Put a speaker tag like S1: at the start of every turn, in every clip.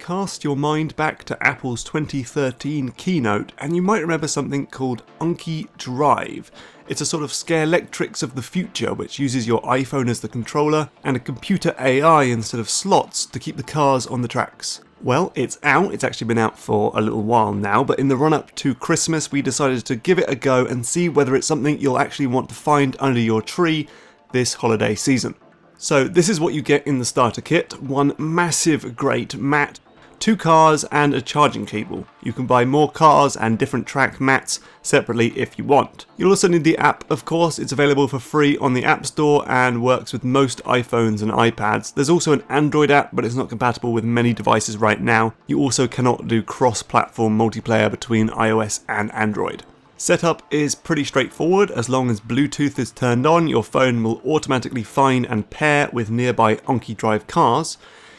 S1: cast your mind back to Apple's 2013 keynote, and you might remember something called Anki Drive. It's a sort of Scalextrics of the future, which uses your iPhone as the controller and a computer AI instead of slots to keep the cars on the tracks. Well, it's out. It's actually been out for a little while now, but in the run-up to Christmas, we decided to give it a go and see whether it's something you'll actually want to find under your tree this holiday season. So this is what you get in the starter kit: one massive grate mat, 2 cars and a charging cable. You can buy more cars and different track mats separately if you want. You'll also need the app, of course. It's available for free on the App Store and works with most iPhones and iPads. There's also an Android app, but it's not compatible with many devices right now. You also cannot do cross-platform multiplayer between iOS and Android. Setup is pretty straightforward. As long as Bluetooth is turned on, your phone will automatically find and pair with nearby Anki Drive cars.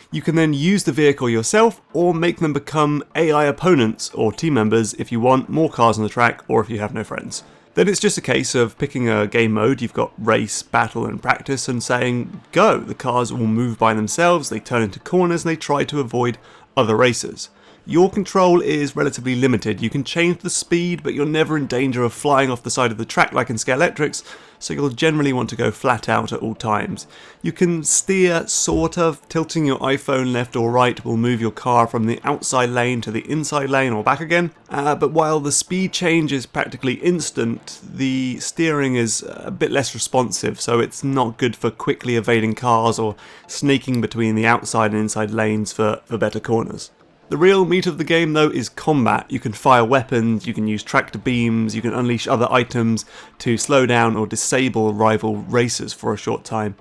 S1: You can then use the vehicle yourself or make them become AI opponents or team members if you want more cars on the track or if you have no friends. Then it's just a case of picking a game mode. You've got race, battle and practice, and saying go. The cars will move by themselves, they turn into corners and they try to avoid other racers. Your control is relatively limited. You can change the speed, but you're never in danger of flying off the side of the track like in Scalextrics, so you'll generally want to go flat out at all times. You can steer, sort of. Tilting your iPhone left or right will move your car from the outside lane to the inside lane or back again, but while the speed change is practically instant, the steering is a bit less responsive, so it's not good for quickly evading cars or snaking between the outside and inside lanes for better corners. The real meat of the game though is combat. You can fire weapons, you can use tractor beams, you can unleash other items to slow down or disable rival racers for a short time.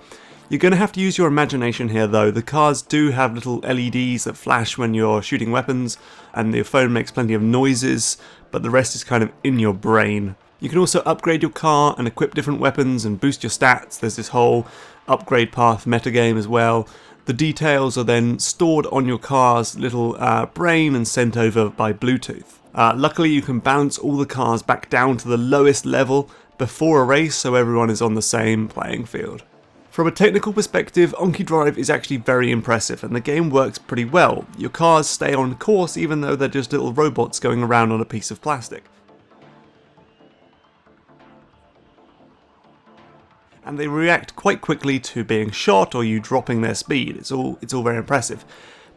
S1: You're going to have to use your imagination here though. The cars do have little LEDs that flash when you're shooting weapons, and your phone makes plenty of noises, but the rest is kind of in your brain. You can also upgrade your car and equip different weapons and boost your stats. There's this whole upgrade path metagame as well. The details are then stored on your car's little brain and sent over by Bluetooth. Luckily you can balance all the cars back down to the lowest level before a race, so everyone is on the same playing field. From a technical perspective, Anki Drive is actually very impressive and the game works pretty well. Your cars stay on course even though they're just little robots going around on a piece of plastic. And they react quite quickly to being shot or you dropping their speed. It's all very impressive.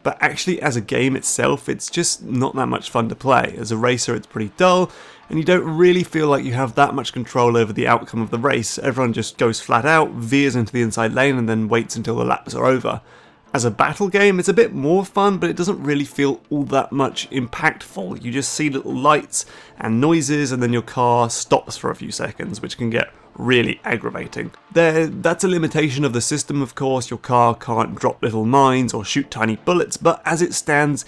S1: But actually as a game itself, it's just not that much fun to play. As a racer it's pretty dull, and you don't really feel like you have that much control over the outcome of the race. Everyone just goes flat out, veers into the inside lane and then waits until the laps are over. As a battle game, it's a bit more fun, but it doesn't really feel all that much impactful. You just see little lights and noises and then your car stops for a few seconds, which can get really aggravating. That's a limitation of the system, of course. Your car can't drop little mines or shoot tiny bullets, but as it stands,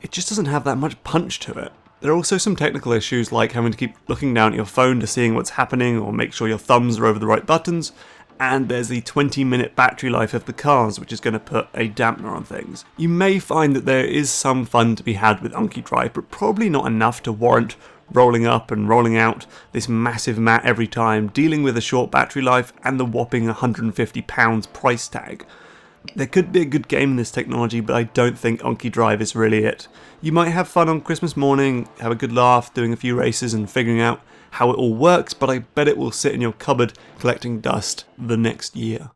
S1: it just doesn't have that much punch to it. There are also some technical issues like having to keep looking down at your phone to seeing what's happening or make sure your thumbs are over the right buttons, and there's the 20-minute battery life of the cars, which is going to put a dampener on things. You may find that there is some fun to be had with Anki Drive, but probably not enough to warrant rolling up and rolling out this massive mat every time, dealing with a short battery life and the whopping £150 price tag. There could be a good game in this technology, but I don't think Anki Drive is really it. You might have fun on Christmas morning, have a good laugh, doing a few races and figuring out how it all works, but I bet it will sit in your cupboard collecting dust the next year.